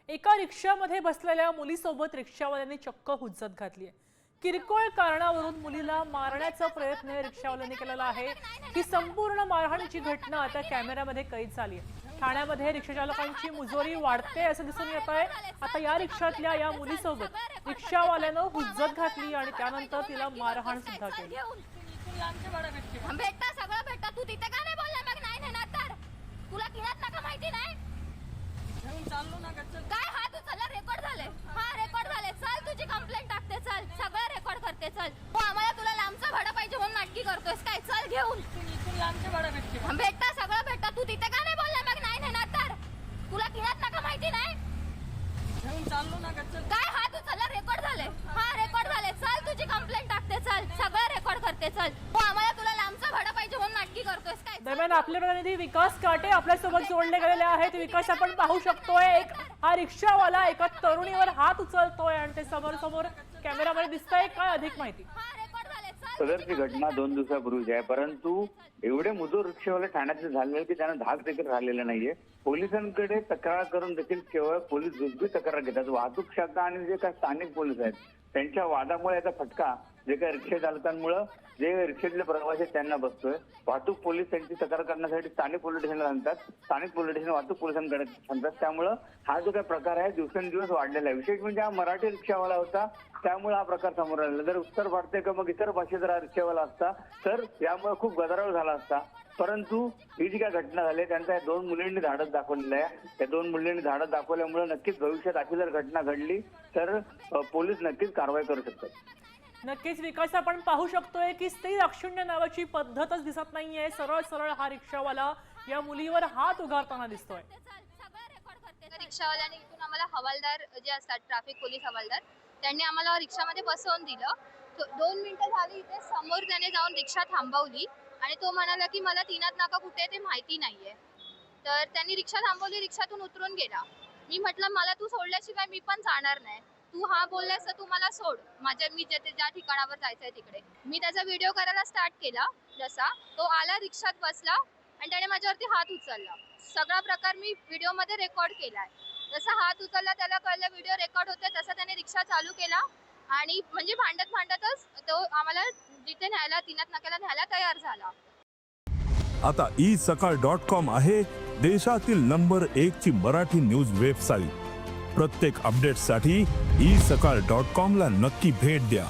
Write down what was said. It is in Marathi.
एका रिक्षामध्ये बसलेल्या मुलीसोबत रिक्षावाल्याने चक्क हुज्जत घातली आहे। किरकोळ कारणावरून मुलीला मारण्याचा प्रयत्न रिक्षावाल्याने केलेला आहे। ही संपूर्ण मारहाणीची घटना आता कॅमेऱ्यामध्ये कैद झाली आहे। ठाण्यामध्ये रिक्षाचालकांची मुजोरी वाढते असं दिसून येत आहे। आता या रिक्षातल्या या मुलीसोबत रिक्षावाल्यानं हुज्जत घातली आणि त्यानंतर तिला मारहाण सुद्धा केली। भेटता सगळं भेटता, तू तिथे का नाही बोलला? मग नाही नेणार तर तुला किरात नका माहिती नाही चाललो ना काय हात उचलला? रेकॉर्ड झाले, हा रेकॉर्ड झाले। चल तुझी कंप्लेंट टाकते, चल सगळं रेकॉर्ड करते। चल हो, आम्हाला तुला लांबचा भाडा पाहिजे म्हणून नाटकी करतोयस काय? चल घेऊन लांबचा भाडा भेटता सगळं भेटता, तू तिथे का नाही बोलला? मग नाही नेणार तर तुला किरात नका माहिती नाही चाललो ना काय हात उचलला? रेकॉर्ड झाले, हा रेकॉर्ड झाले। चल तुझी कंप्लेंट टाकते, चल सगळं रेकॉर्ड करते। चल हो, आम्हाला तुला लांबचा भाडा पाहिजे म्हणून नाटकी करतोयस काय? दरम्यान आपले प्रतिनिधी विकास काटे आपल्यासोबत जोडले गेलेले आहेत। विकास, आपण पाहू शकतोय हा रिक्षावाला एका तरुणीवर हात उचलतोय आणि ते समोर समोर कॅमेरामध्ये दिसतंय। काय अधिक माहिती? सदरची घटना 2 दिवसापूर्वीची आहे, परंतु एवढे मुजोर रिक्षावाले ठाण्याचे झाले की त्यांना धाक देखील राहिलेला नाहीये। पोलिसांकडे तक्रार करून देखील केवळ पोलीस जुजबी तक्रार घेतात। वाहतूक शाखा आणि जे काही स्थानिक पोलीस आहेत त्यांच्या वादामुळे याचा फटका जे काही रिक्षा चालकांमुळे जे रिक्षेतले प्रवासी आहेत त्यांना बसतोय। वाहतूक पोलीस त्यांची तक्रार करण्यासाठी स्थानिक पोलीस स्टेशनला आणतात, स्थानिक पोलीस स्टेशन वाहतूक पोलिसांकडे सांगतात। त्यामुळे हा जो काही प्रकार आहे दिवसेंदिवस वाढलेला आहे। विशेष म्हणजे हा मराठी रिक्षावाला होता, त्यामुळे हा प्रकार समोर आलेला। जर उत्तर भारतीय किंवा मग इतर भाषेत जर हा रिक्षावाला असता तर यामुळे खूप गदारोळ झाला असता। परंतु ही जी काय घटना झाली त्यांचा या 2 मुलींनी धाडस दाखवलेलं आहे। त्या 2 मुलींनी धाडस दाखवल्यामुळे नक्कीच भविष्यात अशी जर घटना घडली तर पोलीस नक्कीच कारवाई करू शकतात। नक्कीच विकास, आपण पाहू शकतोय की स्त्री दाक्षिण्य नावाची पद्धतच दिसत नाहीये। सरळ सरळ हा रिक्षावाला या मुलीवर हात उगारताना दिसतोय। रिक्षावाल्याने इथून आम्हाला हवालदार जे असतात, ट्रॅफिक पोलीस हवालदार, त्यांनी आम्हाला रिक्षामध्ये बसवून दिलं। 2 मिनिटं झाली, इथे समोर त्याने जाऊन रिक्षा थांबवली आणि तो म्हणाला की मला तीनात नाका कुठे ते माहिती नाहीये। तर त्यांनी रिक्षा थांबवली, रिक्षातून उतरून गेला। मी म्हटलं मला तू सोडल्याशिवाय मी पण जाणार नाही, तू हा बोललास तर तू मला सोड, मी ज्या ठिकाणावर जायचंय तिकडे। मी त्याचा व्हिडिओ करायला स्टार्ट केला। जसा तो आला, रिक्षात बसला आणि त्याने माझ्यावरती हात उचलला। सगळा प्रकार मी व्हिडिओमध्ये रेकॉर्ड केलाय। जसा हात उचलला त्याला कळलं व्हिडिओ रेकॉर्ड होते, तसा त्याने रिक्षा चालू केला आणि म्हणजे भांडतच तो आम्हाला जिथे न्यायला, तीनात नाक्याला न्यायला तयार झाला। आता isakal.com आहे देशातील नंबर 1 ची मराठी न्यूज वेबसाईट। प्रत्येक अपडेटसाठी isakal.com ला नक्की भेट द्या।